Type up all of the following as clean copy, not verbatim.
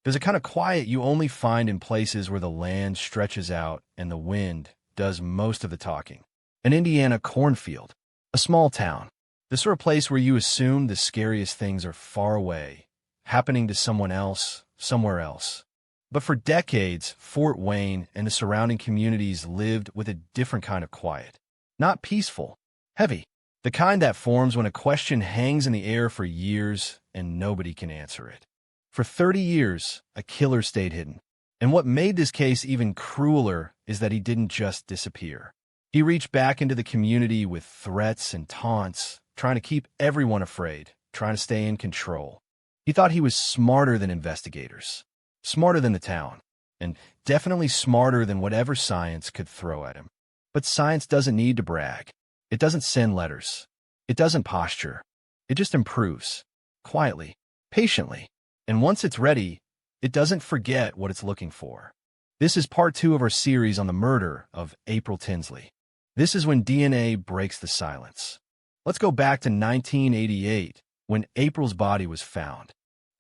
There's a kind of quiet you only find in places where the land stretches out and the wind does most of the talking. An Indiana cornfield, a small town, the sort of place where you assume the scariest things are far away, happening to someone else, somewhere else. But for decades, Fort Wayne and the surrounding communities lived with a different kind of quiet. Not peaceful, heavy. The kind that forms when a question hangs in the air for years and nobody can answer it. For 30 years, a killer stayed hidden. And what made this case even crueler is that he didn't just disappear. He reached back into the community with threats and taunts, trying to keep everyone afraid, trying to stay in control. He thought he was smarter than investigators, smarter than the town, and definitely smarter than whatever science could throw at him. But science doesn't need to brag. It doesn't send letters. It doesn't posture. It just improves, quietly, patiently. And once it's ready, it doesn't forget what it's looking for. This is part 2 of our series on the murder of April Tinsley. This is when DNA breaks the silence. Let's go back to 1988, when April's body was found.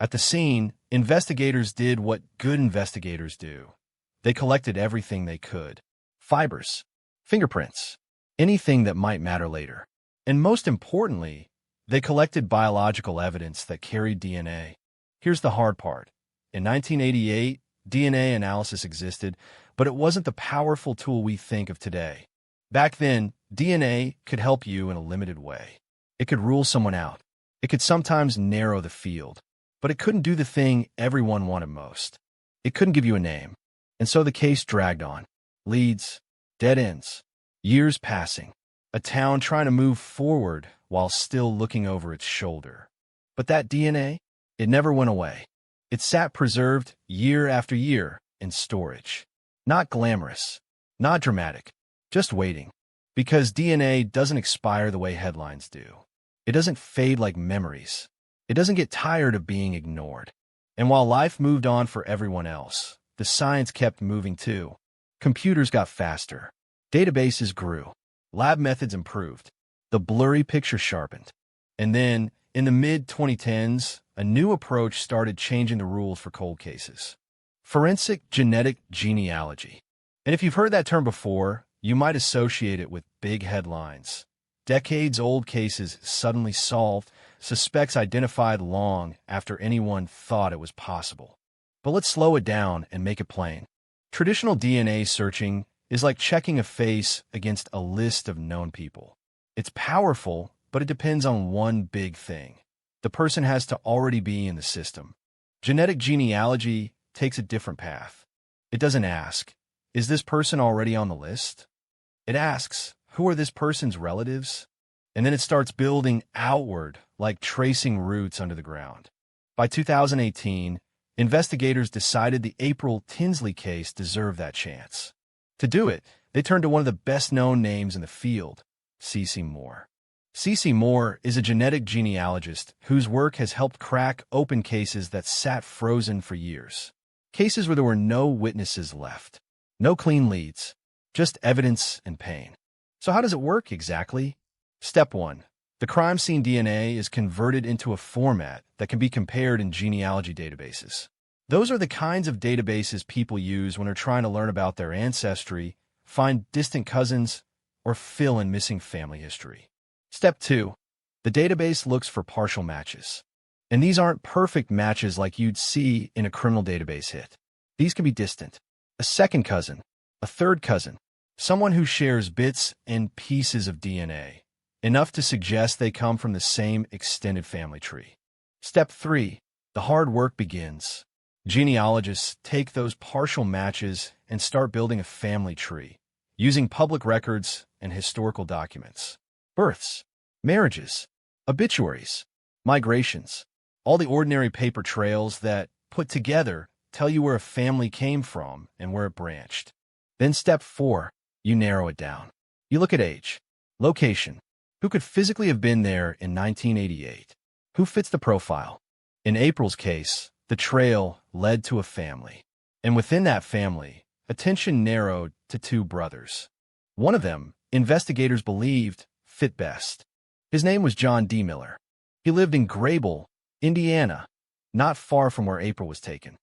At the scene, investigators did what good investigators do. They collected everything they could. Fibers, fingerprints, anything that might matter later. And most importantly, they collected biological evidence that carried DNA. Here's the hard part. In 1988, DNA analysis existed, but it wasn't the powerful tool we think of today. Back then, DNA could help you in a limited way. It could rule someone out. It could sometimes narrow the field, but it couldn't do the thing everyone wanted most. It couldn't give you a name. And so the case dragged on. Leads, dead ends, years passing, a town trying to move forward while still looking over its shoulder. But that DNA, it never went away. It sat preserved year after year in storage. Not glamorous, not dramatic, just waiting. Because DNA doesn't expire the way headlines do. It doesn't fade like memories. It doesn't get tired of being ignored. And while life moved on for everyone else, the science kept moving too. Computers got faster. Databases grew. Lab methods improved. The blurry picture sharpened. And then, in the mid-2010s, a new approach started changing the rules for cold cases. Forensic genetic genealogy. And if you've heard that term before, you might associate it with big headlines. Decades-old cases suddenly solved, suspects identified long after anyone thought it was possible. But let's slow it down and make it plain. Traditional DNA searching is like checking a face against a list of known people. It's powerful, but it depends on one big thing. The person has to already be in the system. Genetic genealogy takes a different path. It doesn't ask, is this person already on the list? It asks, who are this person's relatives? And then it starts building outward, like tracing roots under the ground. By 2018, investigators decided the April Tinsley case deserved that chance. To do it, they turned to one of the best-known names in the field, C.C. Moore. C.C. Moore is a genetic genealogist whose work has helped crack open cases that sat frozen for years. Cases where there were no witnesses left. No clean leads. Just evidence and pain. So how does it work exactly? Step 1. The crime scene DNA is converted into a format that can be compared in genealogy databases. Those are the kinds of databases people use when they're trying to learn about their ancestry, find distant cousins, or fill in missing family history. Step 2. The database looks for partial matches. And these aren't perfect matches like you'd see in a criminal database hit. These can be distant. A second cousin, a third cousin, someone who shares bits and pieces of DNA, enough to suggest they come from the same extended family tree. Step 3. The hard work begins. Genealogists take those partial matches and start building a family tree, using public records and historical documents. Births, marriages, obituaries, migrations, all the ordinary paper trails that, put together, tell you where a family came from and where it branched. Then step 4, you narrow it down. You look at age, location, who could physically have been there in 1988, who fits the profile. In April's case, the trail led to a family. And within that family, attention narrowed to 2 brothers. One of them, investigators believed, fit best. His name was John D. Miller. He lived in Grable, Indiana, not far from where April was taken.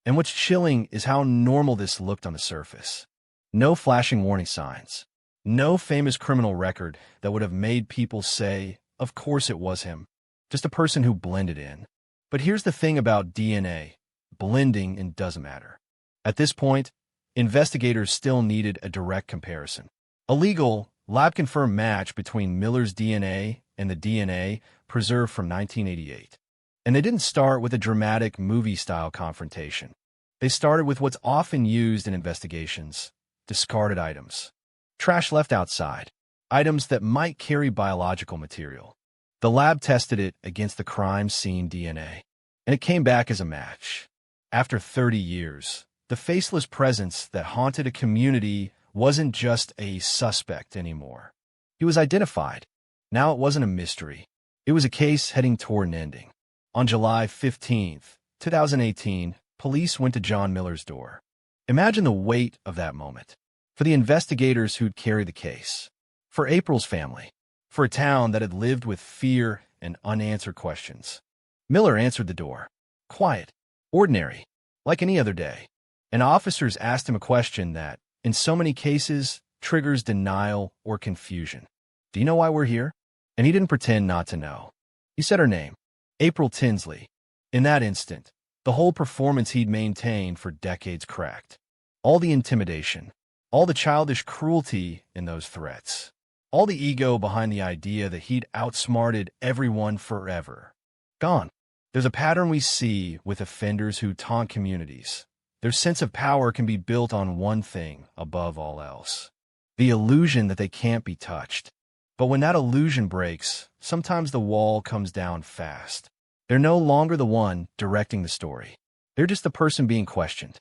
And what's chilling is how normal this looked on the surface. No flashing warning signs. No famous criminal record that would have made people say, of course it was him. Just a person who blended in. But here's the thing about DNA. Blending in doesn't matter. At this point, investigators still needed a direct comparison. A legal, lab-confirmed match between Miller's DNA and the DNA preserved from 1988. And they didn't start with a dramatic movie-style confrontation. They started with what's often used in investigations: discarded items. Trash left outside. Items that might carry biological material. The lab tested it against the crime scene DNA, and it came back as a match. After 30 years, the faceless presence that haunted a community wasn't just a suspect anymore. He was identified. Now it wasn't a mystery. It was a case heading toward an ending. On July 15, 2018, police went to John Miller's door. Imagine the weight of that moment. For the investigators who'd carry the case. For April's family. For a town that had lived with fear and unanswered questions. Miller answered the door. Quiet. Ordinary. Like any other day. And officers asked him a question that, in so many cases, triggers denial or confusion. Do you know why we're here? And he didn't pretend not to know. He said her name. April Tinsley. In that instant, the whole performance he'd maintained for decades cracked. All the intimidation. All the childish cruelty in those threats. All the ego behind the idea that he'd outsmarted everyone forever. Gone. There's a pattern we see with offenders who taunt communities. Their sense of power can be built on one thing above all else. The illusion that they can't be touched. But when that illusion breaks, sometimes the wall comes down fast. They're no longer the one directing the story. They're just the person being questioned.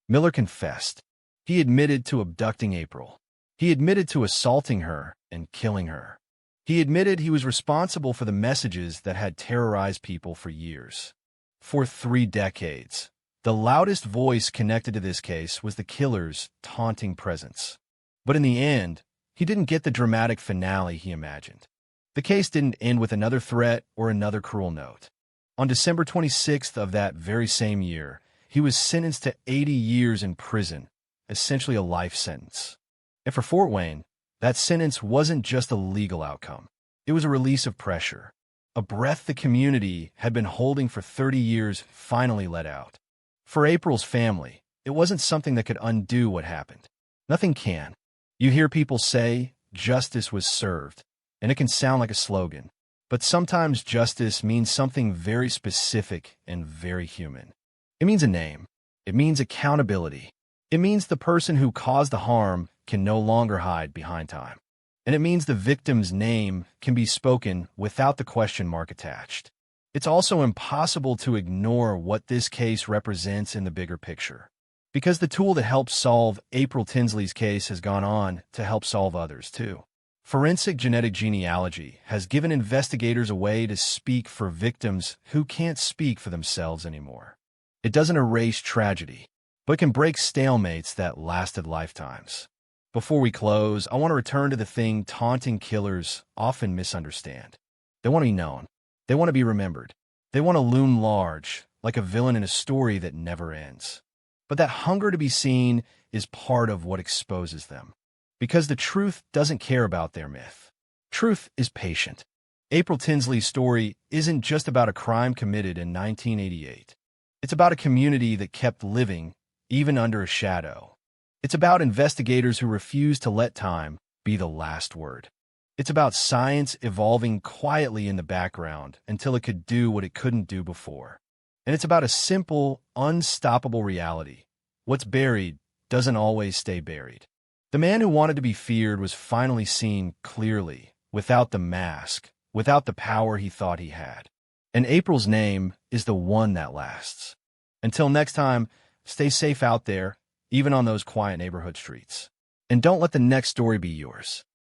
Miller confessed. He admitted to abducting April. He admitted to assaulting her and killing her. He admitted he was responsible for the messages that had terrorized people for years. For 3 decades, the loudest voice connected to this case was the killer's taunting presence. But in the end, he didn't get the dramatic finale he imagined. The case didn't end with another threat or another cruel note. On December 26th of that very same year, he was sentenced to 80 years in prison, essentially a life sentence. And for Fort Wayne, that sentence wasn't just a legal outcome. It was a release of pressure. A breath the community had been holding for 30 years finally let out. For April's family, it wasn't something that could undo what happened. Nothing can. You hear people say, justice was served, and it can sound like a slogan. But sometimes justice means something very specific and very human. It means a name. It means accountability. It means the person who caused the harm can no longer hide behind time. And it means the victim's name can be spoken without the question mark attached. It's also impossible to ignore what this case represents in the bigger picture. Because the tool that helped solve April Tinsley's case has gone on to help solve others, too. Forensic genetic genealogy has given investigators a way to speak for victims who can't speak for themselves anymore. It doesn't erase tragedy, but can break stalemates that lasted lifetimes. Before we close, I want to return to the thing taunting killers often misunderstand. They want to be known. They want to be remembered. They want to loom large, like a villain in a story that never ends. But that hunger to be seen is part of what exposes them. Because the truth doesn't care about their myth. Truth is patient. April Tinsley's story isn't just about a crime committed in 1988. It's about a community that kept living, even under a shadow. It's about investigators who refused to let time be the last word. It's about science evolving quietly in the background until it could do what it couldn't do before. And it's about a simple, unstoppable reality. What's buried doesn't always stay buried. The man who wanted to be feared was finally seen clearly, without the mask, without the power he thought he had. And April's name is the one that lasts. Until next time, stay safe out there, even on those quiet neighborhood streets. And don't let the next story be yours.